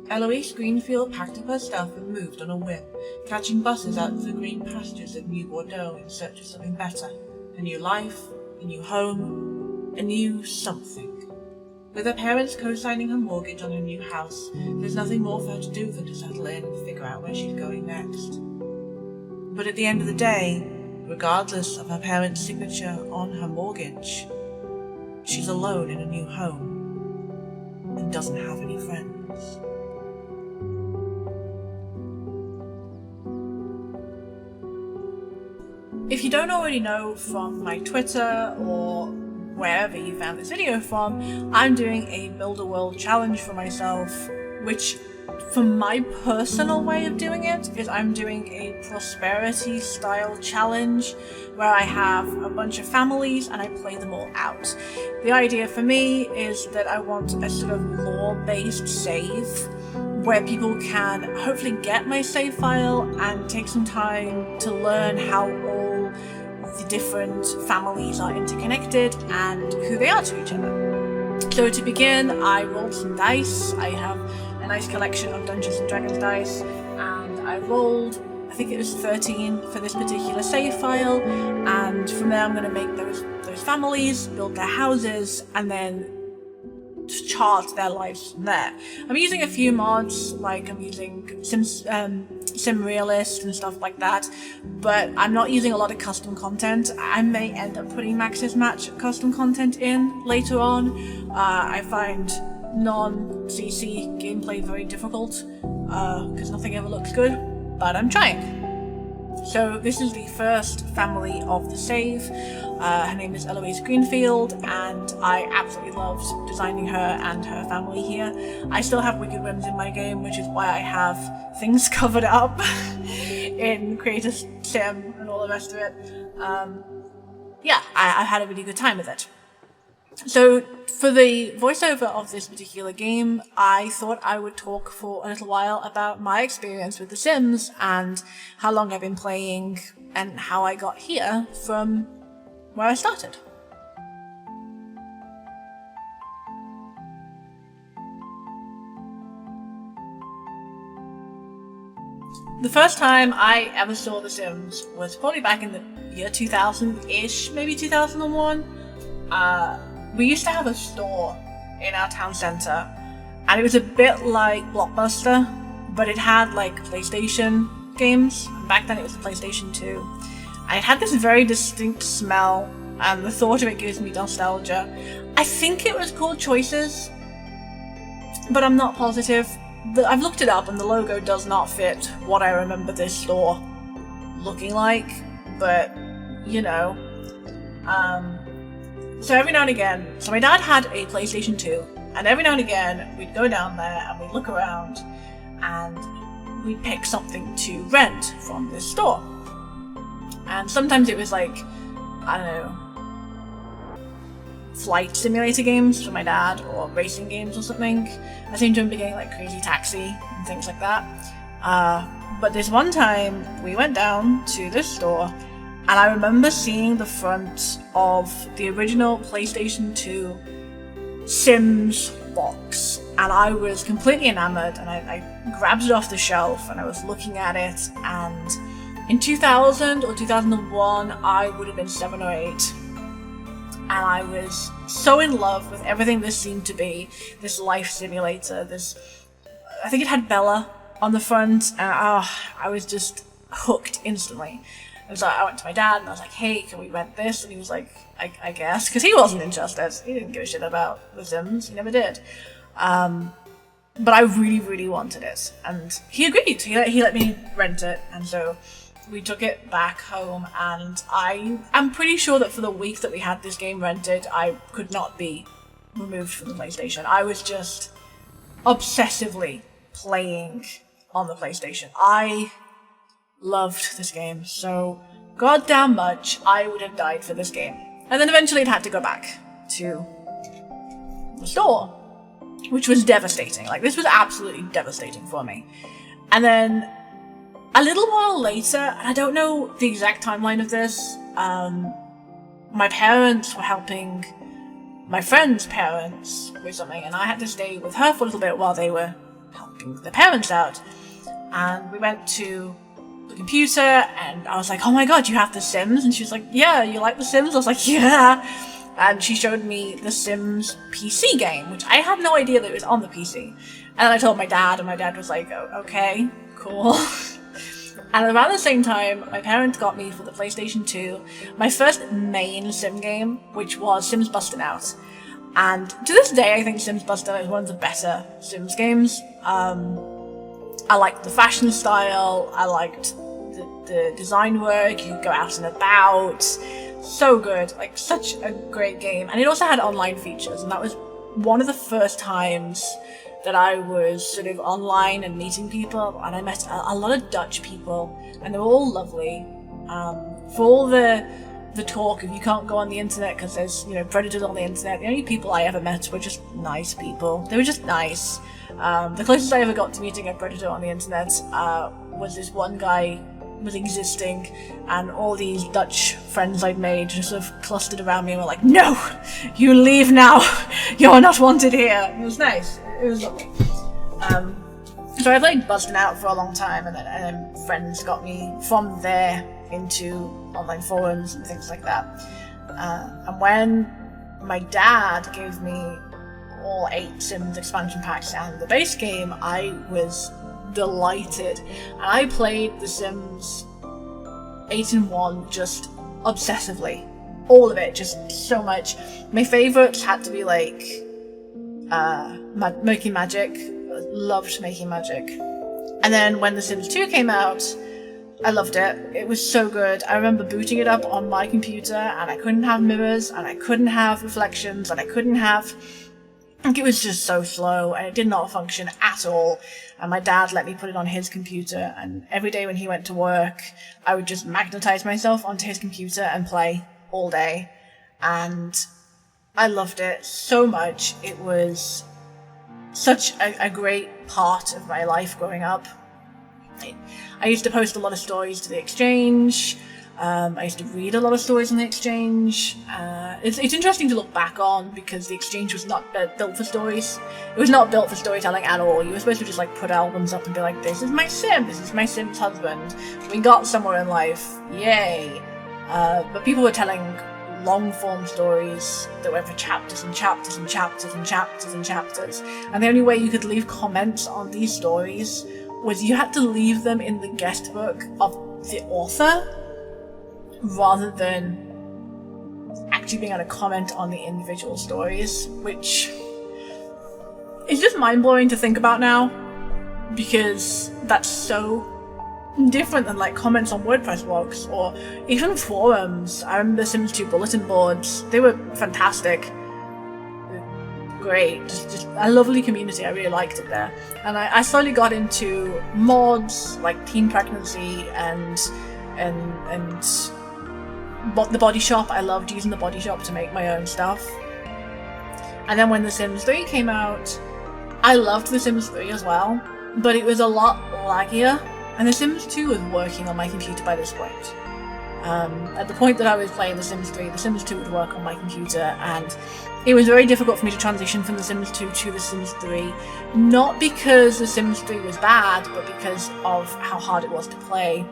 Eloise GREENFIELD packed up her stuff and moved on a whim, catching buses out to the green pastures of New Bordeaux in search of something better. A new life, a new home, a new something. With her parents co-signing her mortgage on her new house, there's nothing more for her to do than to settle in and figure out where she's going next. But at the end of the day, regardless of her parents' signature on her mortgage, she's alone in a new home and doesn't have any friends. If you don't already know from my Twitter or wherever you found this video from, I'm doing a Build a World challenge for myself, which for my personal way of doing it is I'm doing a prosperity style challenge where I have a bunch of families and I play them all out. The idea for me is that I want a sort of lore-based save where people can hopefully get my save file and take some time to learn how all the different families are interconnected and who they are to each other. So to begin, I rolled some dice. I have a nice collection of Dungeons & Dragons dice, and I rolled, I think it was 13 for this particular save file, and from there I'm going to make those families, build their houses, and then chart their lives from there. I'm using a few mods, like I'm using Sim Realist and stuff like that, but I'm not using a lot of custom content. I may end up putting Max's Match custom content in later on. I find non-CC gameplay very difficult, because nothing ever looks good, but I'm trying. So this is the first family of the save. Her name is Eloise GREENFIELD, and I absolutely loved designing her and her family here. I still have Wicked Whims in my game, which is why I have things covered up in Creator Sim and all the rest of it. Yeah, I had a really good time with it. So for the voiceover of this particular game, I thought I would talk for a little while about my experience with The Sims and how long I've been playing and how I got here from where I started. The first time I ever saw The Sims was probably back in the year 2000-ish, maybe 2001. We used to have a store in our town centre, and it was a bit like Blockbuster, but it had like PlayStation games. Back then it was the PlayStation 2. And it had this very distinct smell, and the thought of it gives me nostalgia. I think it was called Choices, but I'm not positive. I've looked it up and the logo does not fit what I remember this store looking like, but you know. So every now and again, so my dad had a PlayStation 2, and every now and again we'd go down there and we'd look around and we'd pick something to rent from this store. And sometimes it was like, I don't know, flight simulator games for my dad, or racing games or something. I seem to remember getting like Crazy Taxi and things like that. But this one time we went down to this store, and I remember seeing the front of the original PlayStation 2 Sims box, and I was completely enamored, and I grabbed it off the shelf and I was looking at it, and in 2000 or 2001 I would have been 7 or 8, and I was so in love with everything this seemed to be, this life simulator, I think it had Bella on the front, and I was just hooked instantly. And so I went to my dad and I was like, hey, can we rent this? And he was like, I guess, because he wasn't interested. He didn't give a shit about The Sims. He never did. But I really, really wanted it. And he agreed. He let me rent it. And so we took it back home. And I'm pretty sure that for the week that we had this game rented, I could not be removed from the PlayStation. I was just obsessively playing on the PlayStation. I loved this game so goddamn much. I would have died for this game. And then eventually it had to go back to the store, which was devastating. Like, this was absolutely devastating for me. And then a little while later, and I don't know the exact timeline of this, my parents were helping my friend's parents with something, and I had to stay with her for a little bit while they were helping the parents out. And we went to the computer, and I was like, oh my god, you have The Sims? And she was like, yeah, you like The Sims? I was like, yeah. And she showed me The Sims PC game, which I had no idea that it was on the PC. And then I told my dad, and my dad was like, oh, okay, cool. And around the same time, my parents got me for the PlayStation 2 my first main sim game, which was Sims Bustin' Out. And to this day, I think Sims Bustin' Out is one of the better Sims games. I liked the fashion style, I liked the design work, you could go out and about. So good, like such a great game. And it also had online features, and that was one of the first times that I was sort of online and meeting people, and I met a lot of Dutch people, and they were all lovely. For all the talk of you can't go on the internet because there's, you know, predators on the internet, the only people I ever met were just nice people. They were just nice. The closest I ever got to meeting a predator on the internet was this one guy was existing, and all these Dutch friends I'd made just sort of clustered around me and were like, no, you leave now, you're not wanted here. It was nice, it was lovely. So I played Bustin' Out for a long time, and then friends got me from there into online forums and things like that. And when my dad gave me all 8 Sims expansion packs and the base game, I was delighted. And I played The Sims 8 and 1 just obsessively. All of it, just so much. My favourites had to be like making magic. Loved making magic. And then when The Sims 2 came out, I loved it. It was so good. I remember booting it up on my computer, and I couldn't have mirrors, and I couldn't have reflections, and I couldn't have... Like, it was just so slow, and it did not function at all. And my dad let me put it on his computer, and every day when he went to work, I would just magnetize myself onto his computer and play all day. And I loved it so much. It was such a great part of my life growing up. I used to post a lot of stories to the Exchange. I used to read a lot of stories on the Exchange. It's interesting to look back on, because the Exchange was not built for stories. It was not built for storytelling at all. You were supposed to just like put albums up and be like, this is my sim, this is my sim's husband. We got somewhere in life, yay. But people were telling long form stories that went for chapters and chapters and chapters and chapters and chapters. And the only way you could leave comments on these stories was you had to leave them in the guest book of the author, rather than actually being able to comment on the individual stories, which is just mind-blowing to think about now, because that's so different than like comments on WordPress blogs or even forums. I remember Sims 2 bulletin boards. They were fantastic. Great, just a lovely community. I really liked it there. And I slowly got into mods like teen pregnancy and the body shop. I loved using the body shop to make my own stuff. And then when The Sims 3 came out, I loved The Sims 3 as well, but it was a lot laggier, and The Sims 2 was working on my computer by this point. At the point that I was playing The Sims 3, The Sims 2 would work on my computer, and it was very difficult for me to transition from The Sims 2 to The Sims 3, not because The Sims 3 was bad, but because of how hard it was to play.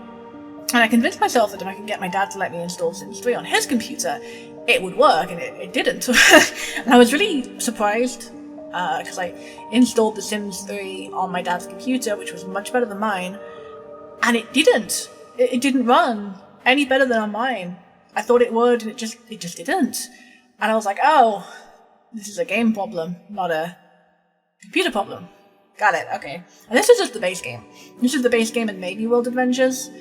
And I convinced myself that if I could get my dad to let me install Sims 3 on his computer, it would work, and it didn't. And I was really surprised, because I installed The Sims 3 on my dad's computer, which was much better than mine, and it didn't. It didn't run any better than on mine. I thought it would, and it just didn't. And I was like, oh, this is a game problem, not a computer problem. Got it, okay. And this is just the base game. This is the base game and maybe World Adventures.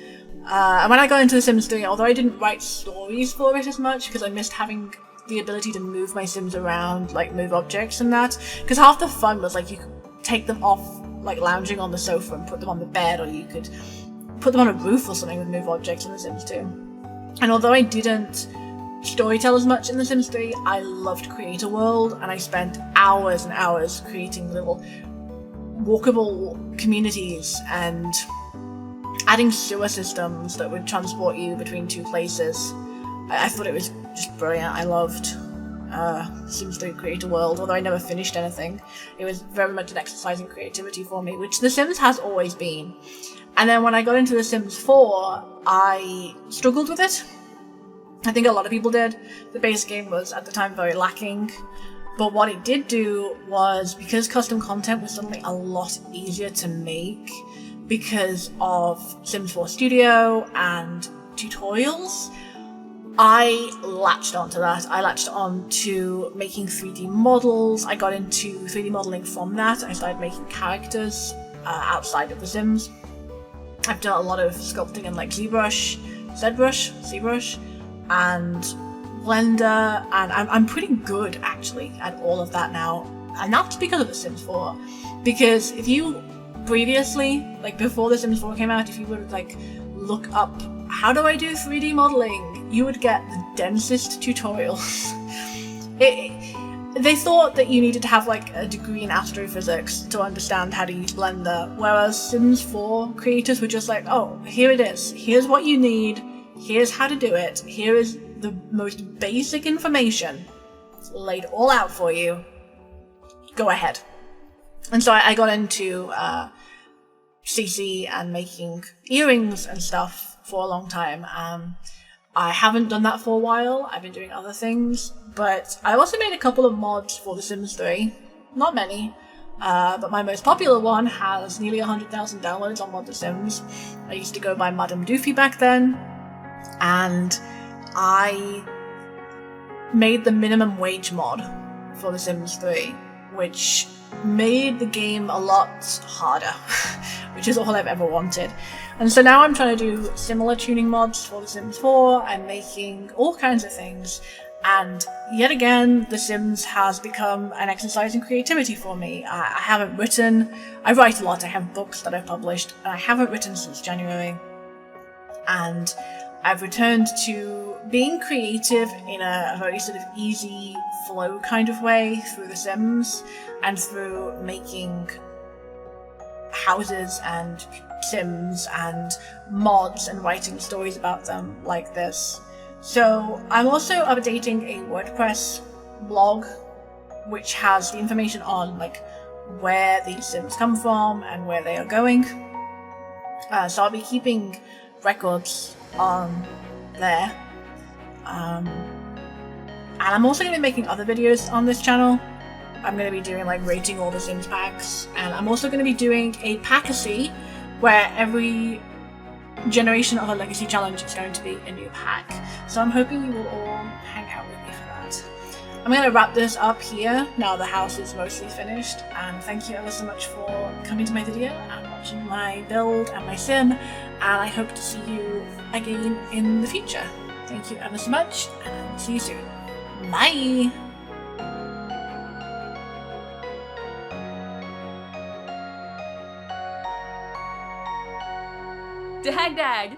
And when I got into The Sims 3, although I didn't write stories for it as much, because I missed having the ability to move my Sims around, like move objects and that, because half the fun was like you could take them off, like lounging on the sofa and put them on the bed, or you could put them on a roof or something with move objects in The Sims 2. And although I didn't storytell as much in The Sims 3, I loved Create a World, and I spent hours and hours creating little walkable communities and adding sewer systems that would transport you between two places. I thought it was just brilliant. I loved Sims 3 Creator World, although I never finished anything. It was very much an exercise in creativity for me, which The Sims has always been. And then when I got into The Sims 4, I struggled with it. I think a lot of people did. The base game was, at the time, very lacking. But what it did do was, because custom content was suddenly a lot easier to make because of Sims 4 Studio and tutorials, I latched onto that. I latched on to making 3D models. I got into 3D modeling from that. I started making characters outside of The Sims. I've done a lot of sculpting in like ZBrush, and Blender, and I'm pretty good actually at all of that now. And that's because of The Sims 4. Because if you previously, like before The Sims 4 came out, if you would like look up how do I do 3D modeling, you would get the densest tutorials. They thought that you needed to have like a degree in astrophysics to understand how to use Blender, whereas Sims 4 creators were just like, oh, here it is, here's what you need, here's how to do it, here is the most basic information, it's laid all out for you, go ahead. And so I got into CC and making earrings and stuff for a long time. I haven't done that for a while, I've been doing other things, but I also made a couple of mods for The Sims 3. Not many, but my most popular one has nearly 100,000 downloads on Mod The Sims. I used to go by Madame Doofy back then, and I made the minimum wage mod for The Sims 3, which made the game a lot harder, which is all I've ever wanted. And so now I'm trying to do similar tuning mods for The Sims 4. I'm making all kinds of things, and yet again, The Sims has become an exercise in creativity for me. I haven't written, I write a lot, I have books that I've published, and I haven't written since January. And I've returned to being creative in a very sort of easy flow kind of way through The Sims, and through making houses and Sims and mods and writing stories about them like this. So I'm also updating a WordPress blog which has the information on like where these Sims come from and where they are going. So I'll be keeping records on there. And I'm also going to be making other videos on this channel. I'm going to be doing like rating all the Sims packs, and I'm also going to be doing a Packacy where every generation of a legacy challenge is going to be a new pack. So I'm hoping you will all hang out with me for that. I'm going to wrap this up here now the house is mostly finished, and thank you ever so much for coming to my video and watching my build and my sim, and I hope to see you again in the future. Thank you ever so much, and I will see you soon. Bye! Dag dag!